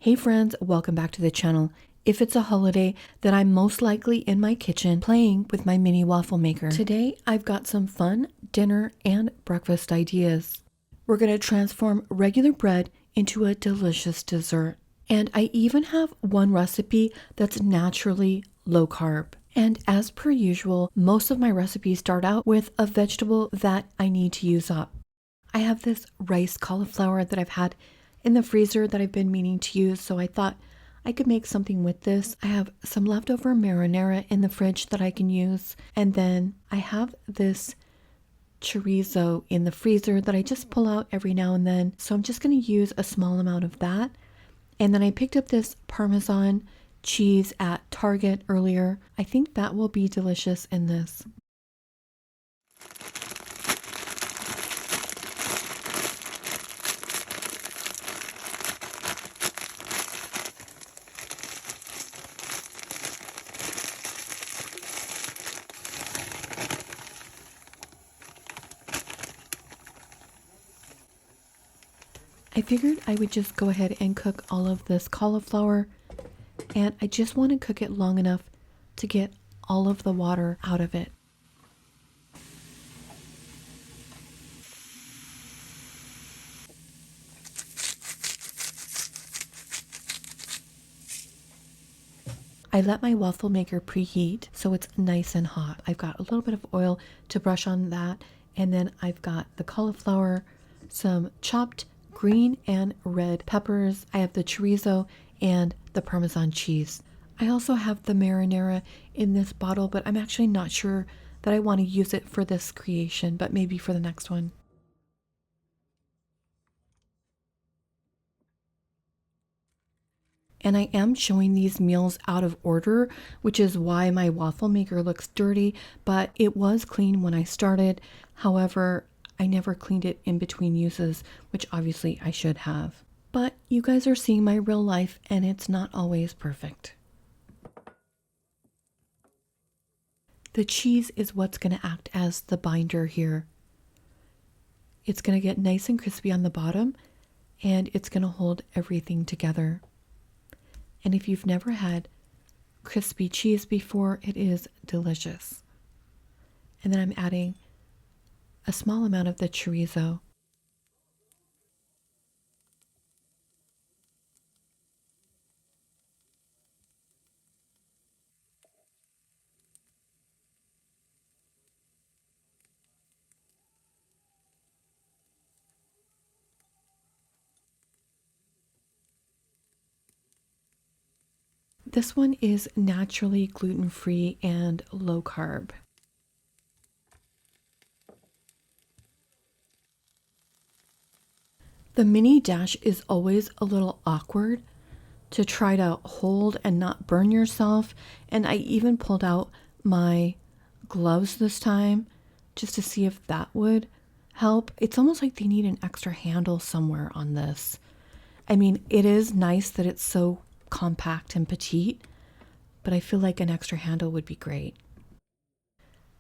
Hey friends, welcome back to the channel. If it's a holiday, then I'm most likely in my kitchen playing with my mini waffle maker. Today, I've got some fun dinner and breakfast ideas. We're going to transform regular bread into a delicious dessert. And I even have one recipe that's naturally low carb. And as per usual, most of my recipes start out with a vegetable that I need to use up. I have this rice cauliflower that I've had in the freezer that I've been meaning to use, so I thought I could make something with this. I have some leftover marinara in the fridge that I can use, and then I have this chorizo in the freezer that I just pull out every now and then, so I'm just going to use a small amount of that. And then I picked up this Parmesan cheese at Target earlier. I think that will be delicious in this. I figured I would just go ahead and cook all of this cauliflower, and I just want to cook it long enough to get all of the water out of it. I let my waffle maker preheat so it's nice and hot. I've got a little bit of oil to brush on that, and then I've got the cauliflower, some chopped green and red peppers. I have the chorizo and the Parmesan cheese. I also have the marinara in this bottle, but I'm actually not sure that I want to use it for this creation, but maybe for the next one. And I am showing these meals out of order, which is why my waffle maker looks dirty, but it was clean when I started. However, I never cleaned it in between uses, which obviously I should have. But you guys are seeing my real life, and it's not always perfect. The cheese is what's going to act as the binder here. It's going to get nice and crispy on the bottom, and it's going to hold everything together. And if you've never had crispy cheese before, it is delicious. And then I'm adding a small amount of the chorizo. This one is naturally gluten-free and low carb. The mini dash is always a little awkward to try to hold and not burn yourself. And I even pulled out my gloves this time just to see if that would help. It's almost like they need an extra handle somewhere on this. I mean, it is nice that it's so compact and petite, but I feel like an extra handle would be great.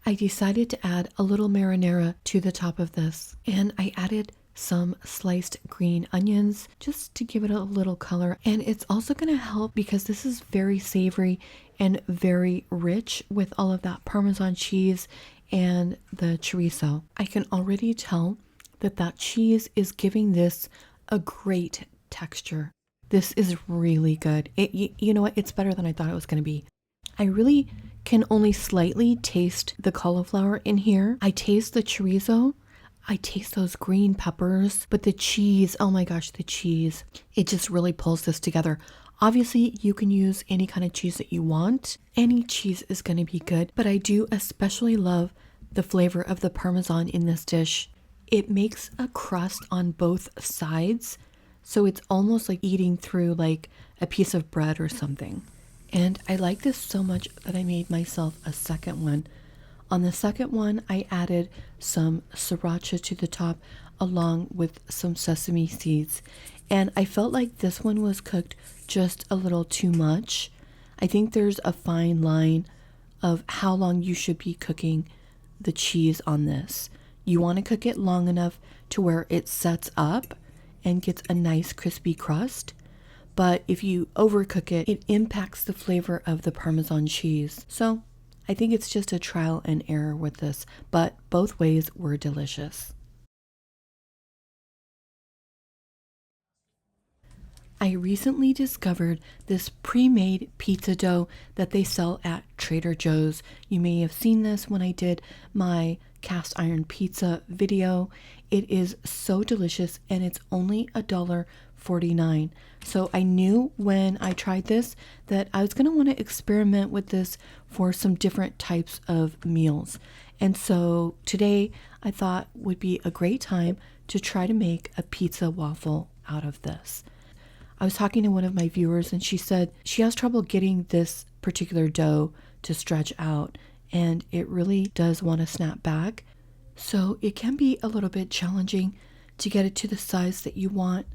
I decided to add a little marinara to the top of this, and I added some sliced green onions just to give it a little color. And it's also going to help because this is very savory and very rich with all of that Parmesan cheese and the chorizo. I can already tell that cheese is giving this a great texture. This is really good. You know what? It's better than I thought it was going to be. I really can only slightly taste the cauliflower in here. I taste the chorizo. I taste those green peppers, but the cheese, oh my gosh, the cheese, it just really pulls this together. Obviously, you can use any kind of cheese that you want. Any cheese is going to be good, but I do especially love the flavor of the Parmesan in this dish. It makes a crust on both sides, so it's almost like eating through like a piece of bread or something. And I like this so much that I made myself a second one. On the second one, I added some sriracha to the top along with some sesame seeds. And I felt like this one was cooked just a little too much. I think there's a fine line of how long you should be cooking the cheese on this. You want to cook it long enough to where it sets up and gets a nice crispy crust, but if you overcook it, it impacts the flavor of the Parmesan cheese. So I think it's just a trial and error with this, but both ways were delicious. I recently discovered this pre-made pizza dough that they sell at Trader Joe's. You may have seen this when I did my cast iron pizza video. It is so delicious and it's only $1.49. So I knew when I tried this that I was going to want to experiment with this for some different types of meals. And so today I thought would be a great time to try to make a pizza waffle out of this. I was talking to one of my viewers and she said she has trouble getting this particular dough to stretch out and it really does want to snap back. So it can be a little bit challenging to get it to the size that you want,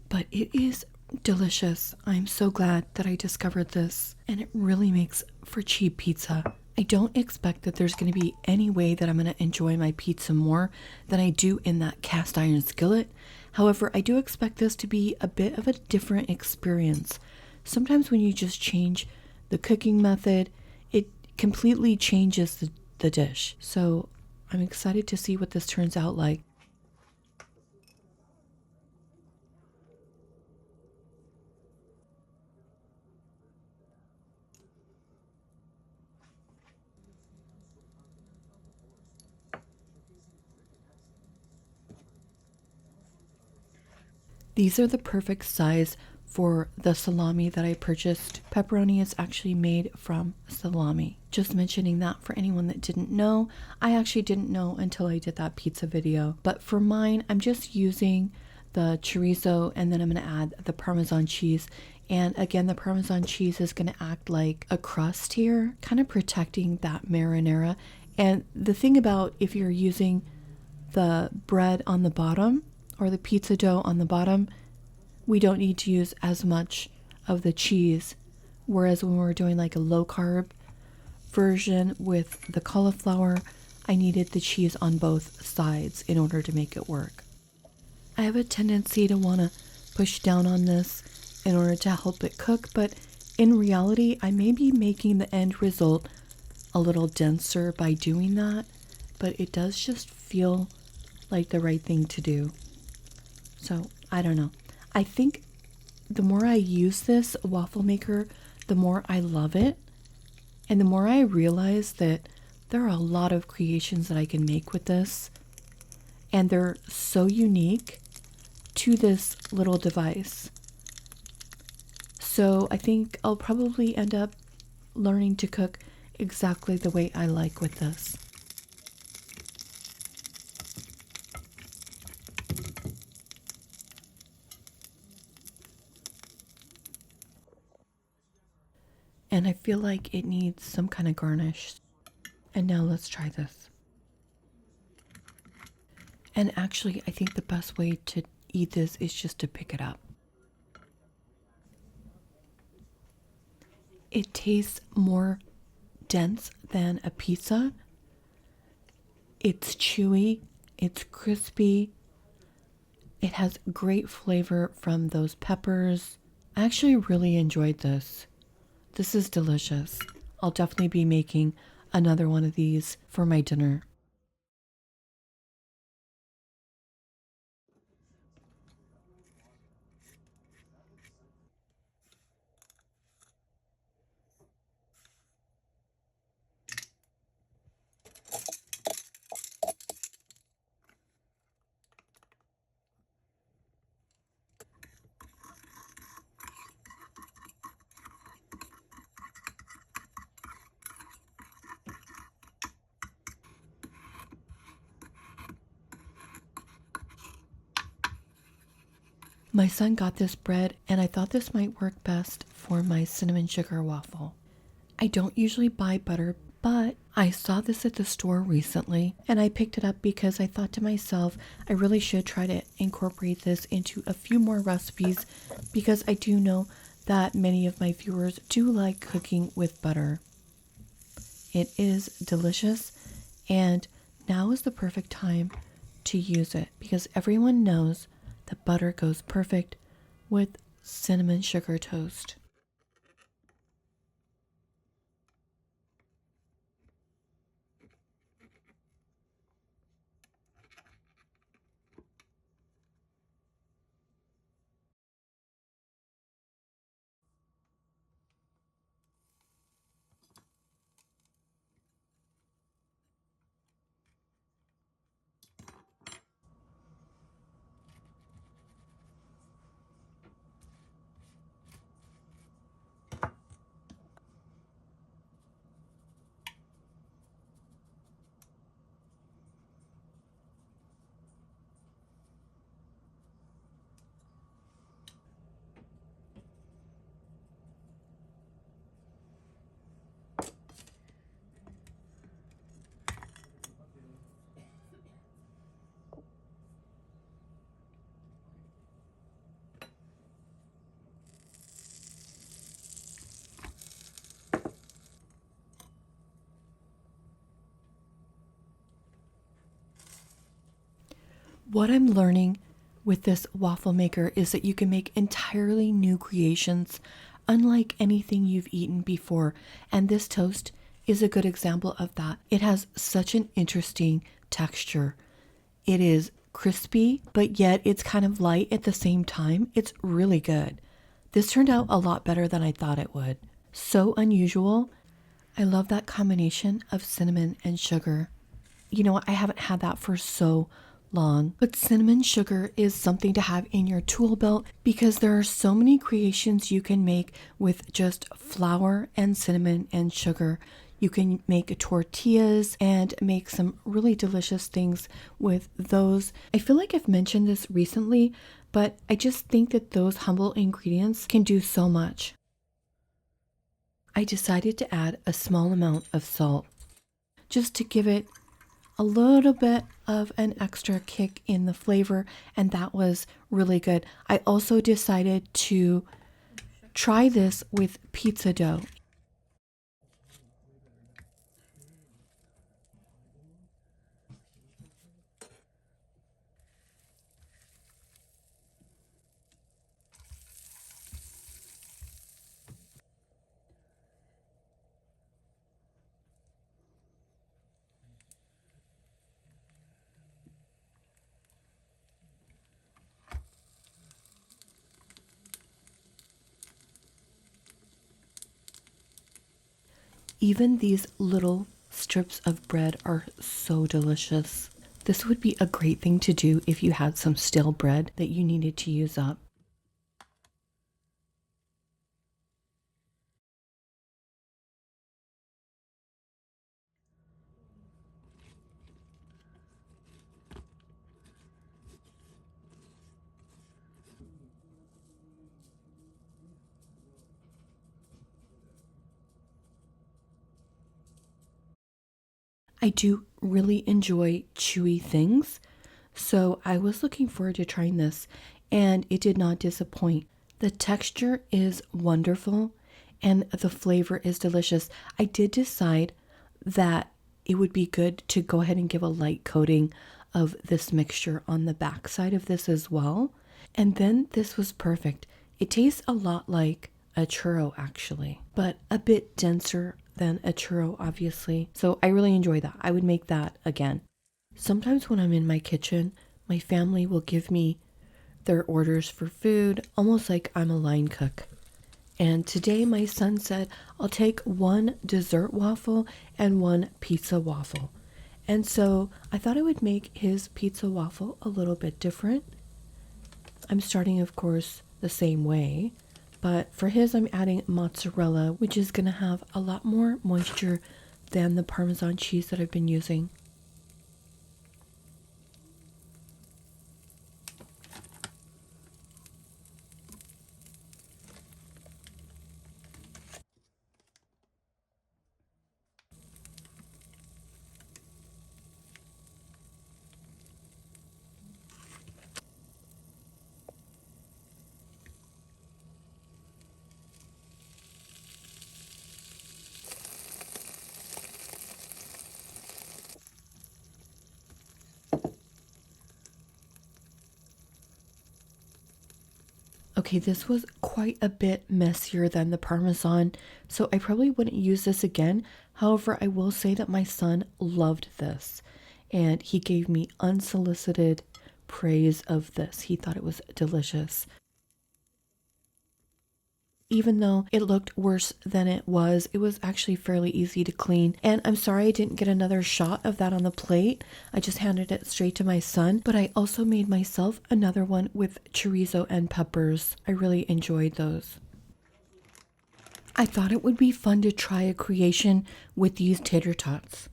but it is delicious. I'm so glad that I discovered this and it really makes for cheap pizza. I don't expect that there's going to be any way that I'm going to enjoy my pizza more than I do in that cast iron skillet. However, I do expect this to be a bit of a different experience. Sometimes when you just change the cooking method, it completely changes the dish. So I'm excited to see what this turns out like. These are the perfect size for the salami that I purchased. Pepperoni is actually made from salami. Just mentioning that for anyone that didn't know. I actually didn't know until I did that pizza video. But for mine, I'm just using the chorizo and then I'm going to add the Parmesan cheese. And again, the Parmesan cheese is going to act like a crust here, kind of protecting that marinara. And the thing about if you're using the bread on the bottom, or the pizza dough on the bottom, we don't need to use as much of the cheese. Whereas when we're doing like a low carb version with the cauliflower, I needed the cheese on both sides in order to make it work. I have a tendency to want to push down on this in order to help it cook, but in reality, I may be making the end result a little denser by doing that, but it does just feel like the right thing to do. So I don't know. I think the more I use this waffle maker, the more I love it. And the more I realize that there are a lot of creations that I can make with this. And they're so unique to this little device. So I think I'll probably end up learning to cook exactly the way I like with this. And I feel like it needs some kind of garnish. And now let's try this. And actually, I think the best way to eat this is just to pick it up. It tastes more dense than a pizza. It's chewy, it's crispy. It has great flavor from those peppers. I actually really enjoyed this. This is delicious. I'll definitely be making another one of these for my dinner. My son got this bread and I thought this might work best for my cinnamon sugar waffle. I don't usually buy butter, but I saw this at the store recently and I picked it up because I thought to myself, I really should try to incorporate this into a few more recipes because I do know that many of my viewers do like cooking with butter. It is delicious and now is the perfect time to use it because everyone knows that butter goes perfect with cinnamon sugar toast. What I'm learning with this waffle maker is that you can make entirely new creations, unlike anything you've eaten before. And this toast is a good example of that. It has such an interesting texture. It is crispy, but yet it's kind of light at the same time. It's really good. This turned out a lot better than I thought it would. So unusual. I love that combination of cinnamon and sugar. You know what? I haven't had that for so long. But cinnamon sugar is something to have in your tool belt because there are so many creations you can make with just flour and cinnamon and sugar. You can make tortillas and make some really delicious things with those. I feel like I've mentioned this recently, but I just think that those humble ingredients can do so much. I decided to add a small amount of salt just to give it a little bit of an extra kick in the flavor, and that was really good. I also decided to try this with pizza dough. Even these little strips of bread are so delicious. This would be a great thing to do if you had some stale bread that you needed to use up. I do really enjoy chewy things, so I was looking forward to trying this, and it did not disappoint. The texture is wonderful, and the flavor is delicious. I did decide that it would be good to go ahead and give a light coating of this mixture on the back side of this as well. And then this was perfect. It tastes a lot like a churro actually, but a bit denser than a churro, obviously. So I really enjoy that. I would make that again. Sometimes when I'm in my kitchen, my family will give me their orders for food, almost like I'm a line cook. And today my son said, I'll take one dessert waffle and one pizza waffle. And so I thought I would make his pizza waffle a little bit different. I'm starting, of course, the same way, but for his, I'm adding mozzarella, which is going to have a lot more moisture than the Parmesan cheese that I've been using. Okay, this was quite a bit messier than the Parmesan, so I probably wouldn't use this again. However, I will say that my son loved this, and he gave me unsolicited praise of this. He thought it was delicious. Even though it looked worse than it was actually fairly easy to clean. And I'm sorry I didn't get another shot of that on the plate. I just handed it straight to my son. But I also made myself another one with chorizo and peppers. I really enjoyed those. I thought it would be fun to try a creation with these tater tots.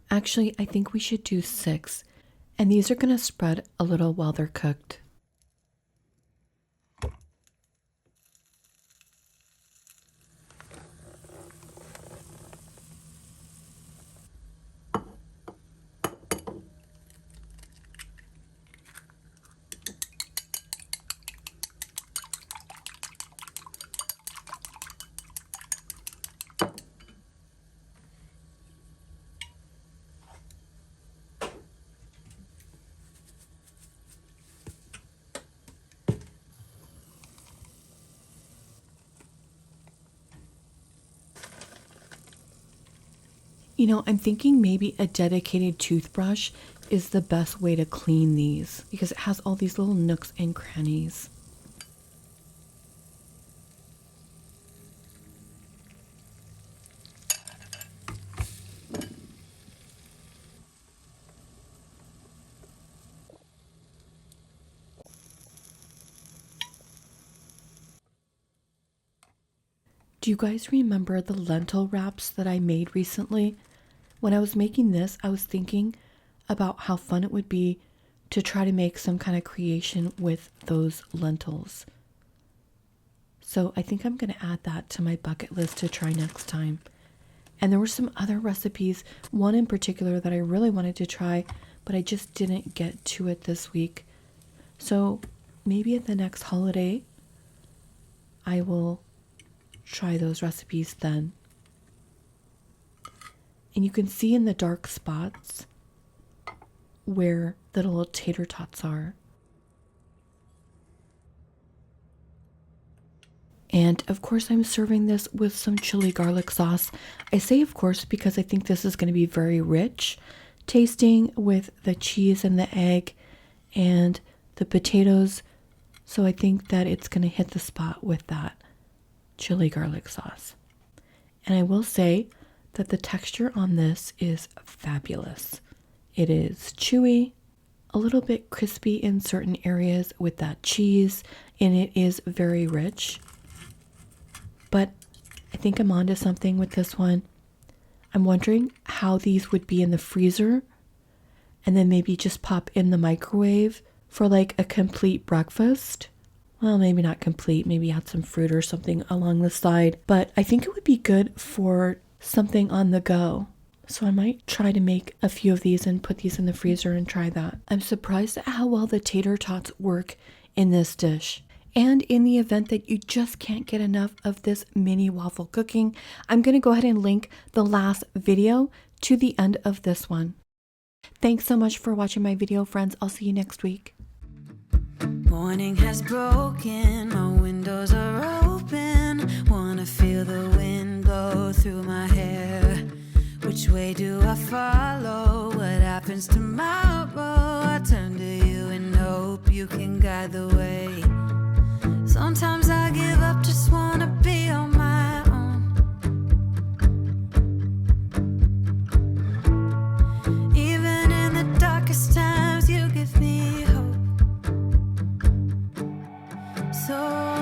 Actually, I think we should do 6. And these are going to spread a little while they're cooked. You know, I'm thinking maybe a dedicated toothbrush is the best way to clean these because it has all these little nooks and crannies. Do you guys remember the lentil wraps that I made recently? When I was making this, I was thinking about how fun it would be to try to make some kind of creation with those lentils. So I think I'm going to add that to my bucket list to try next time. And there were some other recipes, one in particular that I really wanted to try, but I just didn't get to it this week. So maybe at the next holiday, I will try those recipes then. And you can see in the dark spots where the little tater tots are. And of course I'm serving this with some chili garlic sauce. I say of course because I think this is going to be very rich tasting with the cheese and the egg and the potatoes. So I think that it's going to hit the spot with that chili garlic sauce. And I will say that the texture on this is fabulous. It is chewy, a little bit crispy in certain areas with that cheese, and it is very rich. But I think I'm onto something with this one. I'm wondering how these would be in the freezer and then maybe just pop in the microwave for like a complete breakfast. Well, maybe not complete, maybe add some fruit or something along the side, but I think it would be good for something on the go. So I might try to make a few of these and put these in the freezer and try that. I'm surprised at how well the tater tots work in this dish. And in the event that you just can't get enough of this mini waffle cooking, I'm going to go ahead and link the last video to the end of this one. Thanks so much for watching my video, friends. I'll see you next week. Morning has broken, my windows are open. Wanna feel the wind blow through my hair. Which way do I follow? What happens tomorrow? I turn to you and hope you can guide the way. Sometimes I give up, just wanna be on my own. Even in the darkest times, you give me hope. So